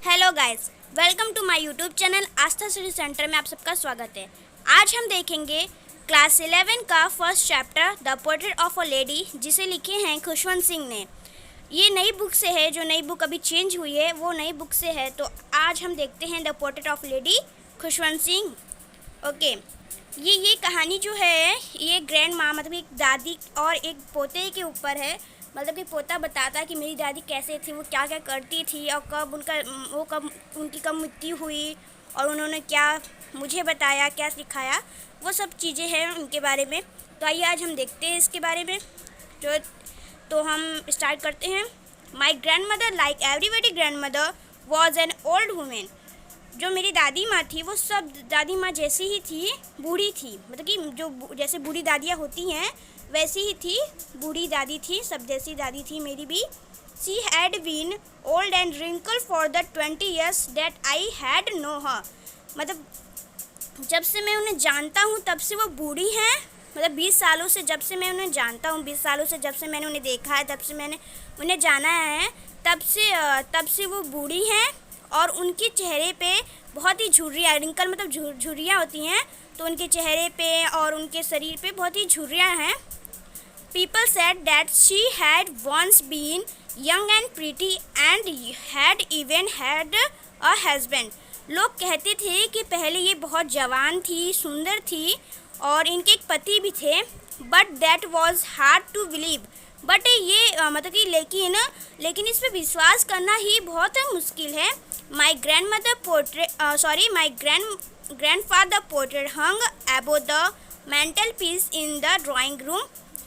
Hello guys, welcome to my YouTube channel Aastha study centre में आप सबका स्वागत है। आज हम देखेंगे क्लास 11 का first chapter the portrait of a lady, जिसे लिखे हैं खुशवंत सिंह ने। ये नई बुक से है, जो नई बुक अभी चेंज हुई है वो नई बुक से है। तो आज हम देखते हैं the portrait of lady Khushwant Singh. Okay, ये कहानी जो है ये ग्रैंड माँ मतलब एक दादी और एक पोते के ऊपर है। मतलब कि पोता बताता है कि मेरी दादी कैसे थी, वो क्या क्या करती थी और कब उनकी मृत्यु हुई और उन्होंने क्या मुझे बताया, क्या सिखाया, वो सब चीज़ें हैं उनके बारे में। तो आइए आज हम देखते हैं इसके बारे में। तो हम स्टार्ट करते हैं। माई grand mother like everybody grand mother was an old women. जो मेरी दादी माँ थी वो सब दादी माँ जैसी ही थी, बूढ़ी थी। मतलब कि जो जैसे बूढ़ी दादियाँ होती हैं वैसी ही थी, बूढ़ी दादी थी, सब जैसी दादी थी मेरी भी। She had been old and wrinkle for the 20 years that I had know her. मतलब जब से मैं उन्हें जानता हूँ तब से वो बूढ़ी हैं। मतलब 20 सालों से जब से मैं उन्हें जानता हूँ, 20 सालों से जब से मैंने उन्हें देखा है, तब से मैंने उन्हें जाना है, तब से वो बूढ़ी हैं। और उनके चेहरे पे बहुत ही झुर्रियाँ, रिंकल मतलब झुर्रियाँ होती हैं, तो उनके चेहरे पे और उनके शरीर पे बहुत ही झुर्रियाँ हैं। People said that she had once been young and pretty and had even had a husband. लोग कहते थे कि पहले ये बहुत जवान थी, सुंदर थी और इनके एक पति भी थे। But that was hard to believe. But ये मतलब कि लेकिन इस पर विश्वास करना ही बहुत मुश्किल है। माई grand mother portrait my grandfather portrait hung above the mental peace in the drawing room.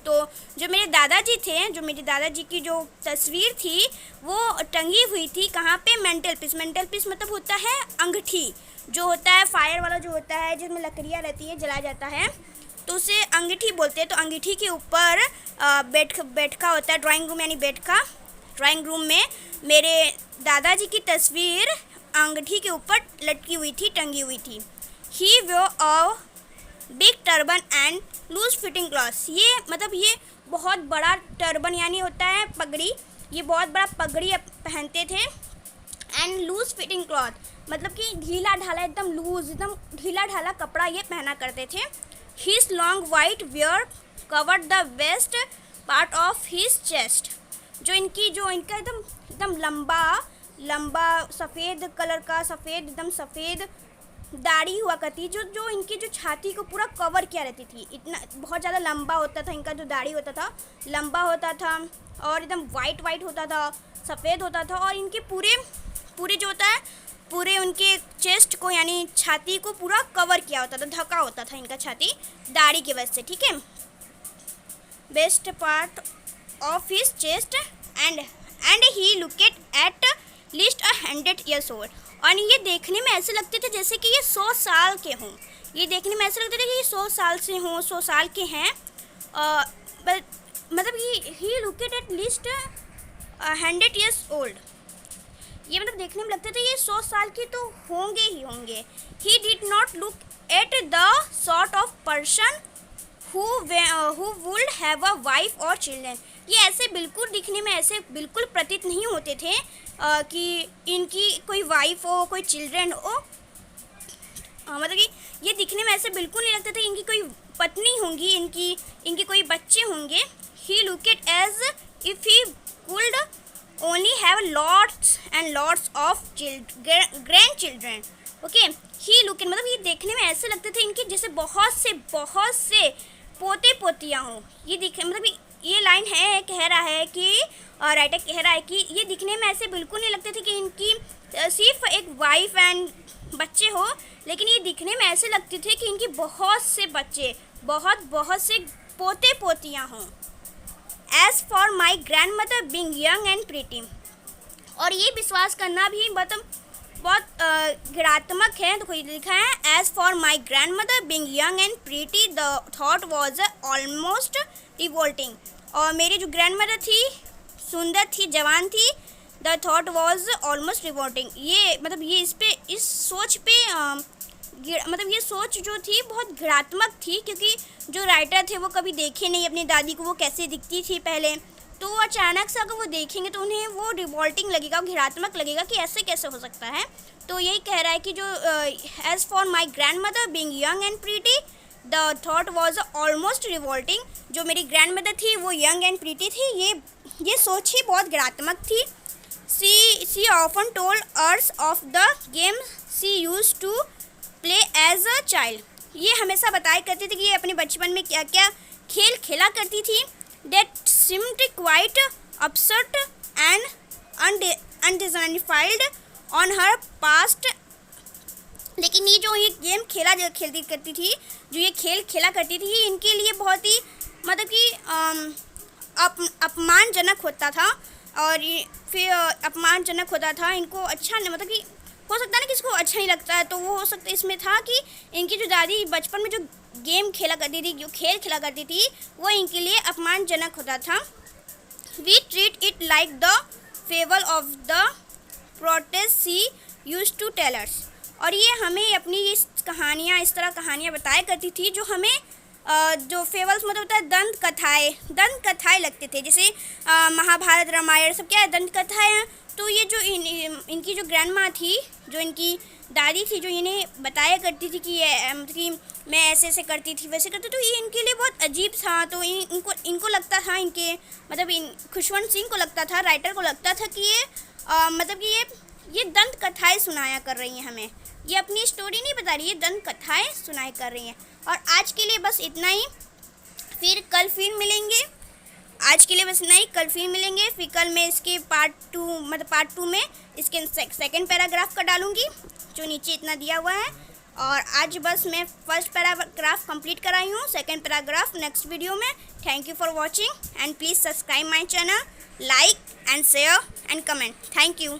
तो जो मेरे दादाजी थे, जो मेरे दादाजी की जो तस्वीर थी वो टंगी हुई थी कहाँ पे? Mental peace. मेंटल पीस मतलब होता है अंगीठी, जो होता है फायर वाला, जो होता है जिसमें लकड़ियाँ रहती है, जलाया जाता है, तो उसे अंगीठी बोलते हैं। तो अंगीठी के ऊपर बैठका होता है, ड्राइंग रूम यानी बैठका। ड्राइंग रूम में मेरे दादाजी की तस्वीर अंगीठी के ऊपर लटकी हुई थी, टंगी हुई थी। He wore a big turban and loose fitting cloth. ये मतलब ये बहुत बड़ा टर्बन यानी होता है पगड़ी, ये बहुत बड़ा पगड़ी पहनते थे। एंड लूज फिटिंग क्लॉथ मतलब कि ढीला ढाला, एकदम लूज, एकदम ढीला ढाला कपड़ा ये पहना करते थे। His long white beard covered the west part of his chest. जो इनका एकदम लंबा सफ़ेद कलर का, एकदम सफ़ेद दाढ़ी हुआ करती, जो इनकी जो छाती को पूरा कवर किया रहती थी। इतना बहुत ज़्यादा लंबा होता था इनका जो दाढ़ी होता था, लंबा होता था और एकदम वाइट होता था, सफ़ेद होता था। और इनके पूरे जो होता है, पूरे उनके चेस्ट को यानी छाती को पूरा कवर किया होता था, ढका होता था इनका छाती दाढ़ी की वजह से, ठीक है। Best part of his chest and he looked at least 100 years old। और ये देखने में ऐसे लगते थे जैसे कि ये 100 साल के हों। ये देखने में ऐसे लगते थे कि ये 100 साल से हों, 100 साल के हैं। मतलब ही looked at least 100 years old। ये मतलब देखने में लगते थे ये 100 साल के तो होंगे ही होंगे। He did not look at the sort of person who would have a wife और children। ये ऐसे बिल्कुल दिखने में ऐसे बिल्कुल प्रतीत नहीं होते थे कि इनकी कोई वाइफ हो, कोई चिल्ड्रन हो। मतलब कि ये दिखने में ऐसे बिल्कुल नहीं लगते थे इनकी कोई पत्नी होंगी, इनके कोई बच्चे होंगे। He looked as if he could only have lots and lots of grandchildren. Okay, he looked मतलब ये देखने में ऐसे लगते थे इनके जैसे बहुत से पोते पोतियाँ हों। ये मतलब ये लाइन कह रहा है कि राइटर कह रहा है कि ये दिखने में ऐसे बिल्कुल नहीं लगते थे कि इनकी सिर्फ एक वाइफ एंड बच्चे हो, लेकिन ये दिखने में ऐसे लगते थे कि इनकी बहुत से बच्चे, बहुत से पोते पोतियाँ हों। As for my grand mother being young and pretty. और ये विश्वास करना भी बहुत गिरात्मक है। तो कोई लिखा है as for my grand mother being young and pretty the thought was almost revolting. और मेरी जो ग्रैंड मदर थी, सुंदर थी, जवान थी, the thought was almost revolting. ये मतलब ये इस सोच पे मतलब ये सोच जो थी बहुत गिरात्मक थी, क्योंकि जो राइटर थे वो कभी देखे नहीं अपनी दादी को वो कैसे दिखती थी पहले, तो अचानक से अगर वो देखेंगे तो उन्हें वो रिवॉल्टिंग लगेगा, घिरात्मक लगेगा कि ऐसे कैसे हो सकता है। तो यही कह रहा है कि जो as for my grand mother being young and pretty the thought was almost revolting. जो मेरी ग्रैंड मदर थी वो यंग एंड प्रीटी थी, ये सोच ही बहुत घिरात्मक थी। She often told us of the game she use to play as a child. ये हमेशा बताया करती थी कि ये अपने बचपन में क्या क्या खेल खेला करती थी। That seemed quite absurd and undignified on her past। लेकिन ये जो ये गेम खेलती करती थी, जो ये खेल खेला करती थी, इनके लिए बहुत ही मतलब कि अपमानजनक होता था। और ये फिर अपमानजनक होता था, इनको अच्छा नहीं, मतलब कि हो सकता है ना किसी को अच्छा नहीं लगता है। तो वो हो सकता है इसमें था कि इनकी जो दादी बचपन में जो गेम खेला करती थी, जो खेल खेला करती थी, वो इनके लिए अपमानजनक होता था। We treat it like the fable of the protest see use to tellers. और ये हमें अपनी इस तरह कहानियाँ बताया करती थी, जो हमें जो फेबल्स मतलब होता है दंत कथाएँ लगते थे। जैसे महाभारत रामायण सब क्या है, दंत कथाएँ हैं। तो ये जो इनकी जो ग्रैंड माँ थी, जो इनकी दादी थी, जो इन्हें बताया करती थी कि ये मतलब कि मैं ऐसे ऐसे करती थी वैसे करती, तो ये इनके लिए बहुत अजीब था। तो इनको लगता था, इनके मतलब खुशवंत सिंह को लगता था, राइटर को लगता था कि ये मतलब कि ये दंत कथाएँ सुनाया कर रही हैं हमें, ये अपनी स्टोरी नहीं बता रही है, दंत कथाएँ सुनाया कर रही हैं। और आज के लिए बस इतना ही, फिर कल फिर मिलेंगे। आज के लिए बस इतना ही, कल फिर मिलेंगे। फिर कल मैं इसके पार्ट टू में इसके सेकंड पैराग्राफ का डालूंगी, जो नीचे इतना दिया हुआ है। और आज बस मैं फर्स्ट पैराग्राफ कंप्लीट कराई हूँ, सेकंड पैराग्राफ नेक्स्ट वीडियो में। Thank you for watching and please subscribe my channel, like and share and comment. Thank you.